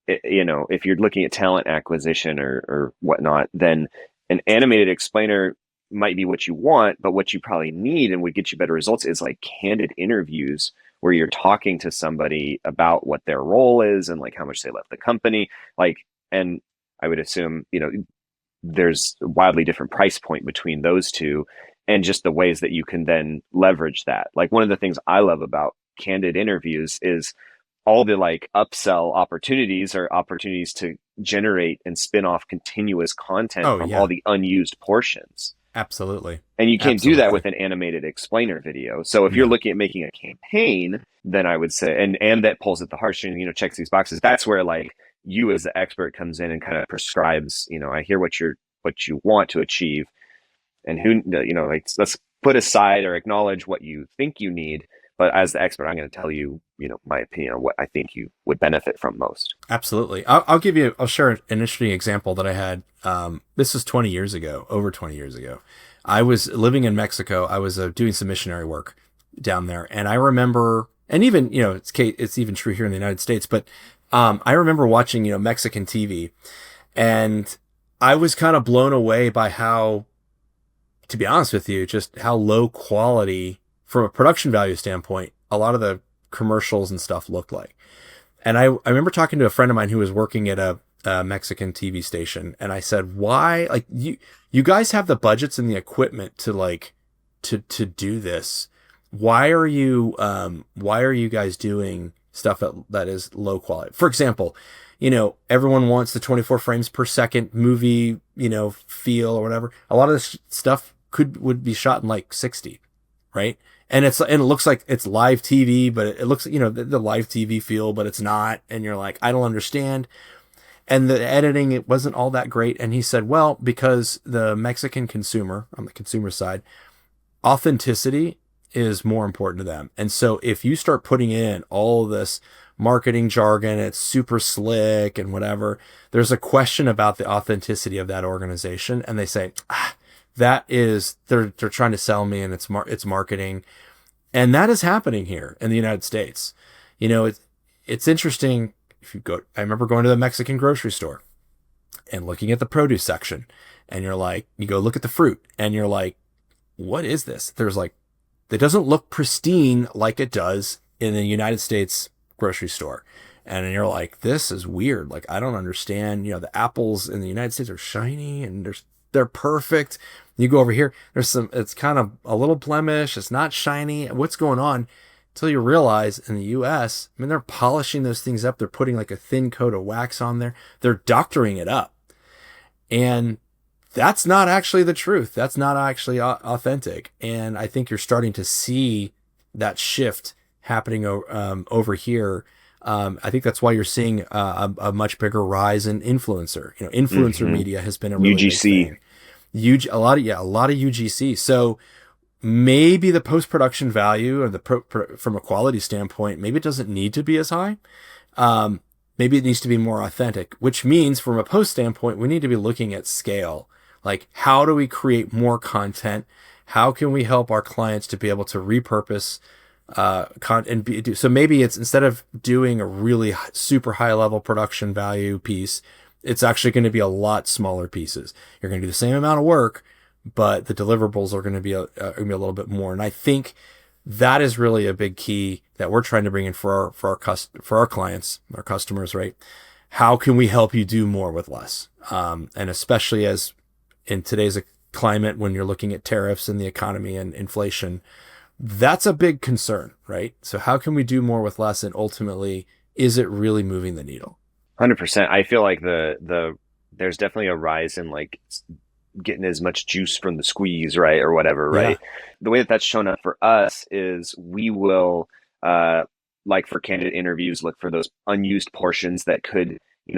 if you're looking at talent acquisition or whatnot, then an animated explainer might be what you want, but what you probably need and would get you better results is like candid interviews where you're talking to somebody about what their role is and like how much they left the company. Like, and I would assume, there's a wildly different price point between those two, and just the ways that you can then leverage that. Like, one of the things I love about candid interviews is all the like upsell opportunities or opportunities to generate and spin off continuous content from all the unused portions. Absolutely. And you can't do that with an animated explainer video. So if you're looking at making a campaign, then I would say, and that pulls at the heartstrings, checks these boxes, that's where like you as the expert comes in and kind of prescribes, I hear what you want to achieve, and like, let's put aside or acknowledge what you think you need. But as the expert, I'm going to tell you, my opinion on what I think you would benefit from most. Absolutely. I'll share an interesting example that I had. This was over 20 years ago. I was living in Mexico. I was doing some missionary work down there. And I remember, and even, it's even true here in the United States, but I remember watching, Mexican TV, and I was kind of blown away by how, to be honest with you, just how low quality from a production value standpoint, a lot of the commercials and stuff looked like. And I remember talking to a friend of mine who was working at a Mexican TV station. And I said, why, like, you guys have the budgets and the equipment to do this. Why are you guys doing stuff that is low quality. For example, everyone wants the 24 frames per second movie, feel or whatever. A lot of this stuff would be shot in like 60, right? And it looks like it's live TV, but it looks, the live TV feel, but it's not. And you're like, I don't understand. And the editing, it wasn't all that great. And he said, well, because the Mexican consumer, on the consumer side, authenticity is more important to them. And so if you start putting in all this marketing jargon, it's super slick and whatever, there's a question about the authenticity of that organization. And they say, they're trying to sell me, and it's marketing. And that is happening here in the United States. It's interesting. I remember going to the Mexican grocery store and looking at the produce section, and you go look at the fruit and you're like, what is this? It doesn't look pristine like it does in the United States grocery store. And you're like, this is weird. Like, I don't understand. The apples in the United States are shiny and they're perfect. You go over here, it's kind of a little blemish. It's not shiny. What's going on? Until you realize in the US, they're polishing those things up. They're putting like a thin coat of wax on there. They're doctoring it up. And that's not actually the truth. That's not actually authentic. And I think you're starting to see that shift happening over here. I think that's why you're seeing a much bigger rise in influencer. Influencer media has been a really UGC. big thing. A lot of UGC. So maybe the post-production value or from a quality standpoint, maybe it doesn't need to be as high. Maybe it needs to be more authentic, which means from a post standpoint, we need to be looking at scale. Like, how do we create more content? How can we help our clients to be able to repurpose content? So maybe it's, instead of doing a really super high level production value piece, it's actually going to be a lot smaller pieces. You're going to do the same amount of work, but the deliverables are going to be a little bit more. And I think that is really a big key that we're trying to bring in for our clients, our customers, right? How can we help you do more with less? And especially as in today's climate, when you're looking at tariffs and the economy and inflation, that's a big concern, right? So how can we do more with less? And ultimately, is it really moving the needle? 100%. I feel like there's definitely a rise in like getting as much juice from the squeeze, right? Or whatever, right? Yeah. The way that that's shown up for us is we will, like for candidate interviews, look for those unused portions that could,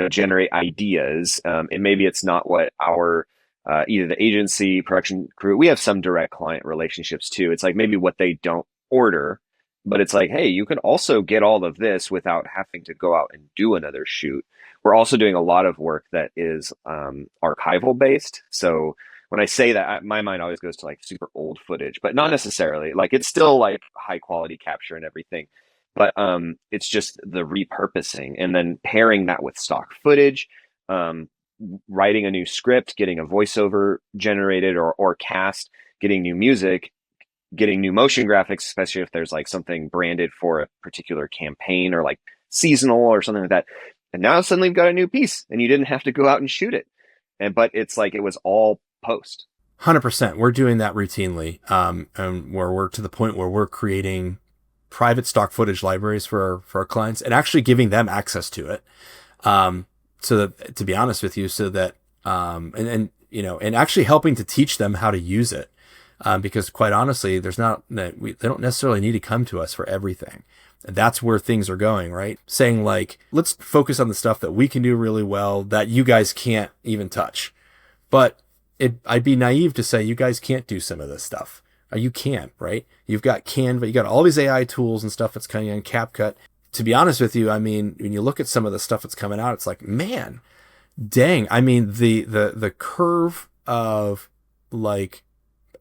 generate ideas. And maybe it's not what our, either the agency, production crew, we have some direct client relationships too. It's like maybe what they don't order, but it's like, hey, you can also get all of this without having to go out and do another shoot. We're also doing a lot of work that is archival based. So when I say that, my mind always goes to like super old footage, but not necessarily. Like, it's still like high quality capture and everything, but it's just the repurposing and then pairing that with stock footage, writing a new script, getting a voiceover generated or cast, getting new music, getting new motion graphics, especially if there's like something branded for a particular campaign or like seasonal or something like that. And now suddenly you've got a new piece and you didn't have to go out and shoot it. But it's like, it was all post. 100%. We're doing that routinely. And where we're to the point where we're creating private stock footage libraries for our clients and actually giving them access to it. So that, to be honest with you, so that, and actually helping to teach them how to use it. Because quite honestly, they don't necessarily need to come to us for everything. And that's where things are going, right? Saying like, let's focus on the stuff that we can do really well that you guys can't even touch. But I'd be naive to say you guys can't do some of this stuff. You can, right? You've got Canva, you got all these AI tools and stuff that's coming in, CapCut. To be honest with you, when you look at some of the stuff that's coming out, it's like, man, dang. The curve of like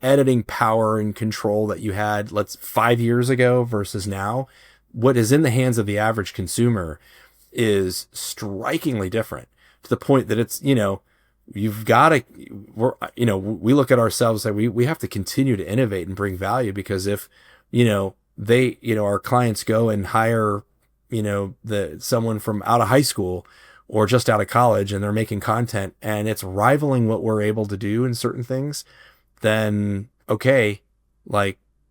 editing power and control that you had 5 years ago versus now, what is in the hands of the average consumer is strikingly different, to the point that it's, you've got to, we look at ourselves and we have to continue to innovate and bring value, because if, our clients go and hire, someone from out of high school or just out of college and they're making content and it's rivaling what we're able to do in certain things, then okay,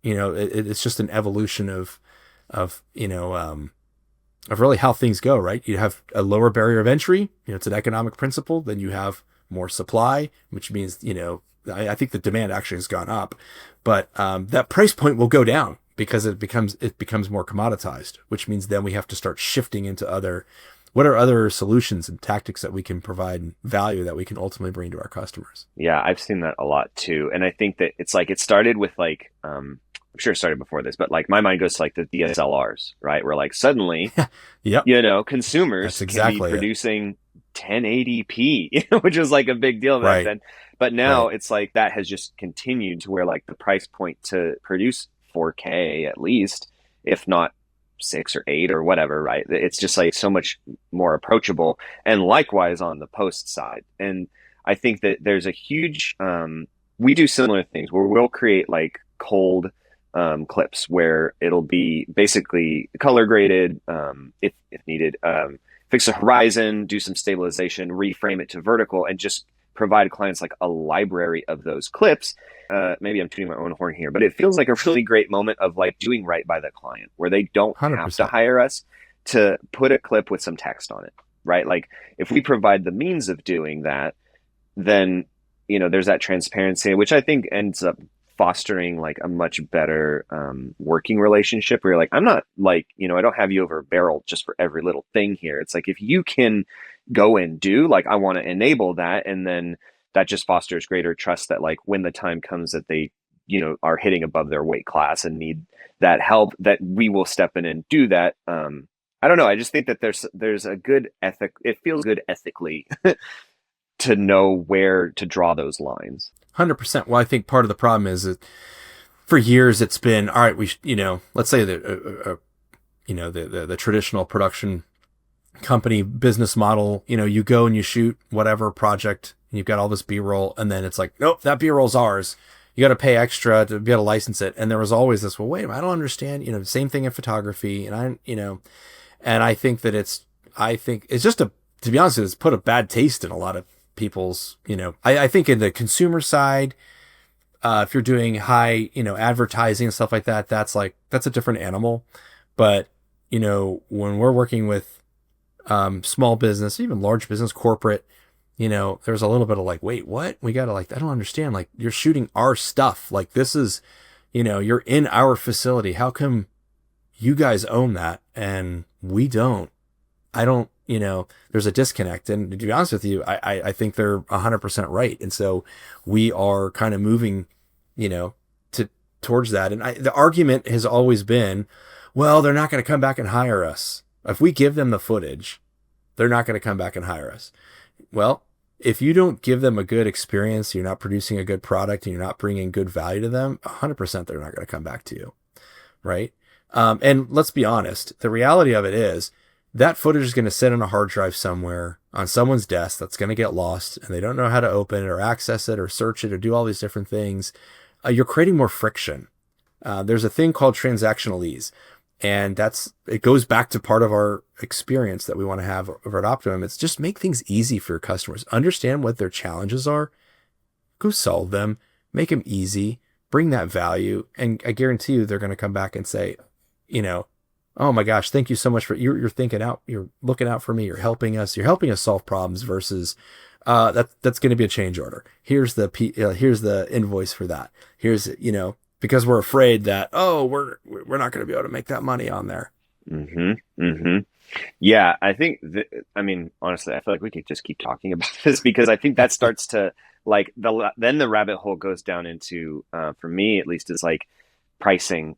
it's just an evolution of of really how things go, right? You have a lower barrier of entry, it's an economic principle. Then you have more supply, which means, I think the demand actually has gone up, but that price point will go down because it becomes more commoditized, which means then we have to start shifting into what are other solutions and tactics that we can provide and value that we can ultimately bring to our customers. Yeah, I've seen that a lot too. And I think that it's like, it started with like, I'm sure it started before this, but like my mind goes to like the DSLRs, right? Where like suddenly, Yep. Consumers That's exactly can be producing 1080p, which was like a big deal back right. then. But now Right. it's like that has just continued to where like the price point to produce 4K at least, if not 6 or 8 or whatever, right? It's just like so much more approachable. And likewise on the post side. And I think that there's a huge, we do similar things where we'll create like cold clips where it'll be basically color graded if needed, fix a horizon, do some stabilization, reframe it to vertical, and just provide clients like a library of those clips. Maybe I'm tooting my own horn here, but it feels like a really great moment of like doing right by the client where they don't have to 100%. hire us to put a clip with some text on it, right? Like if we provide the means of doing that, then there's that transparency, which I think ends up fostering like a much better working relationship where you're like, I'm not like, I don't have you over a barrel just for every little thing here. It's like, if you can go and do, like, I want to enable that. And then that just fosters greater trust that like when the time comes that they, are hitting above their weight class and need that help, that we will step in and do that. I don't know. I just think that there's a good ethic. It feels good ethically to know where to draw those lines. 100%. Well, I think part of the problem is that for years it's been, all right, let's say that, the traditional production company business model, you go and you shoot whatever project and you've got all this B-roll, and then it's like, nope, that B-roll's ours. You got to pay extra to be able to license it. And there was always this, well, wait a minute, I don't understand, same thing in photography. And I think that it's just to be honest, it's put a bad taste in a lot of people's, I think in the consumer side, if you're doing high, advertising and stuff like that, that's a different animal. But, when we're working with small business, even large business, corporate, there's a little bit of like, wait, what? We got to like, I don't understand. Like, you're shooting our stuff. Like, this is, you're in our facility. How come you guys own that and we don't? I don't, there's a disconnect. And to be honest with you, I think they're 100% right. And so we are kind of moving, towards that. And the argument has always been, well, they're not going to come back and hire us. If we give them the footage, they're not going to come back and hire us. Well, if you don't give them a good experience, you're not producing a good product and you're not bringing good value to them, 100% they're not going to come back to you. Right. And let's be honest, the reality of it is, that footage is going to sit on a hard drive somewhere on someone's desk that's going to get lost and they don't know how to open it or access it or search it or do all these different things. You're creating more friction. There's a thing called transactional ease, and it goes back to part of our experience that we want to have over at Optimum. It's just make things easy for your customers. Understand what their challenges are, go solve them, make them easy, bring that value. And I guarantee you they're going to come back and say, oh my gosh, thank you so much for you're thinking out, you're looking out for me, you're helping us solve problems versus that's going to be a change order. Here's the invoice for that. Here's, because we're afraid that, we're not going to be able to make that money on there. Mm-hmm. Mm-hmm. Yeah, I think honestly, I feel like we could just keep talking about this because I think that starts to like then the rabbit hole goes down into for me at least, is like pricing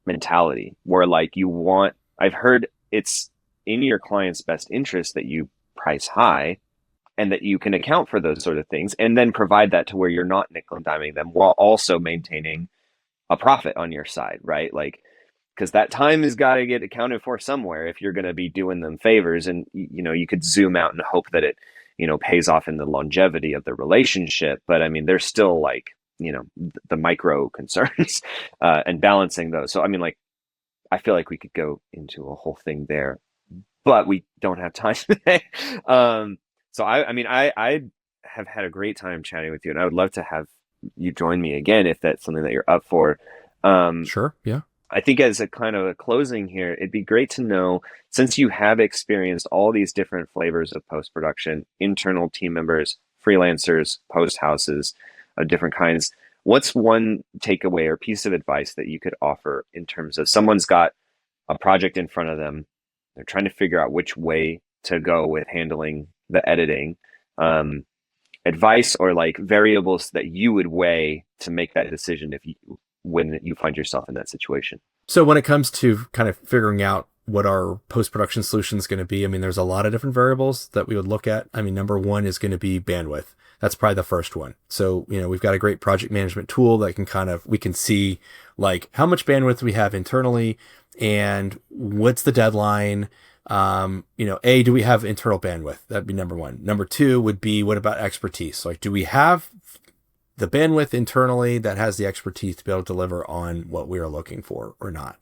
mentality where like I've heard it's in your client's best interest that you price high and that you can account for those sort of things and then provide that to where you're not nickel and diming them while also maintaining a profit on your side, right? Like, because that time has got to get accounted for somewhere if you're going to be doing them favors. And you could zoom out and hope that it pays off in the longevity of the relationship, but I mean there's still like the micro concerns and balancing those. So I mean, like, I feel like we could go into a whole thing there, but we don't have time today. So I have had a great time chatting with you, and I would love to have you join me again if that's something that you're up for. Sure. Yeah. I think as a kind of a closing here, it'd be great to know, since you have experienced all these different flavors of post-production, internal team members, freelancers, post houses of different kinds, what's one takeaway or piece of advice that you could offer in terms of someone's got a project in front of them, they're trying to figure out which way to go with handling the editing, advice or like variables that you would weigh to make that decision when you find yourself in that situation? So when it comes to kind of figuring out what our post-production solution is going to be, I mean, there's a lot of different variables that we would look at. I mean, number one is going to be bandwidth. That's probably the first one. So, we've got a great project management tool that we can see like how much bandwidth we have internally and what's the deadline. Do we have internal bandwidth? That'd be number one. Number two would be, what about expertise? Like, do we have the bandwidth internally that has the expertise to be able to deliver on what we are looking for or not?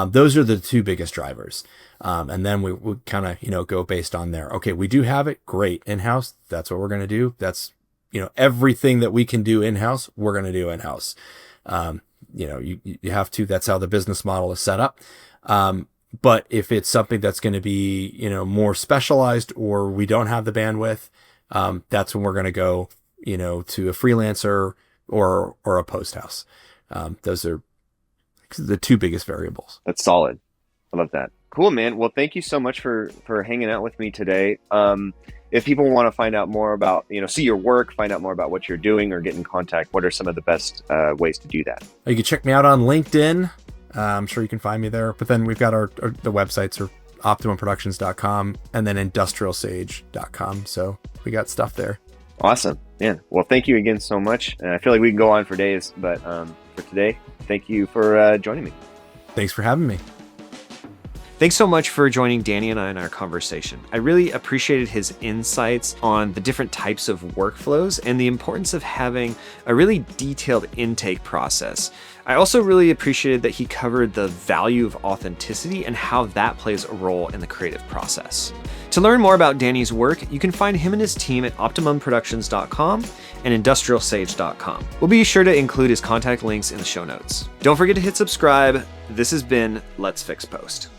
Those are the two biggest drivers. And then we kind of, go based on there. Okay, we do have it. Great. In-house. That's what we're going to do. That's, everything that we can do in-house, we're going to do in-house. You have to, that's how the business model is set up. But if it's something that's going to be, more specialized, or we don't have the bandwidth, that's when we're going to go, to a freelancer or a post house. Those are the two biggest variables. That's solid. I love that. Cool, man. Well, thank you so much for hanging out with me today. If people want to find out more about, see your work, find out more about what you're doing, or get in contact, what are some of the best ways to do that? You can check me out on LinkedIn. I'm sure you can find me there. But then we've got the websites are optimumproductions.com and then industrialsage.com. So we got stuff there. Awesome. Yeah. Well, thank you again so much. I feel like we can go on for days, but for today, thank you for joining me. Thanks for having me. Thanks so much for joining Danny and I in our conversation. I really appreciated his insights on the different types of workflows and the importance of having a really detailed intake process. I also really appreciated that he covered the value of authenticity and how that plays a role in the creative process. To learn more about Danny's work, you can find him and his team at optimumproductions.com and industrialsage.com. We'll be sure to include his contact links in the show notes. Don't forget to hit subscribe. This has been Let's Fix Post.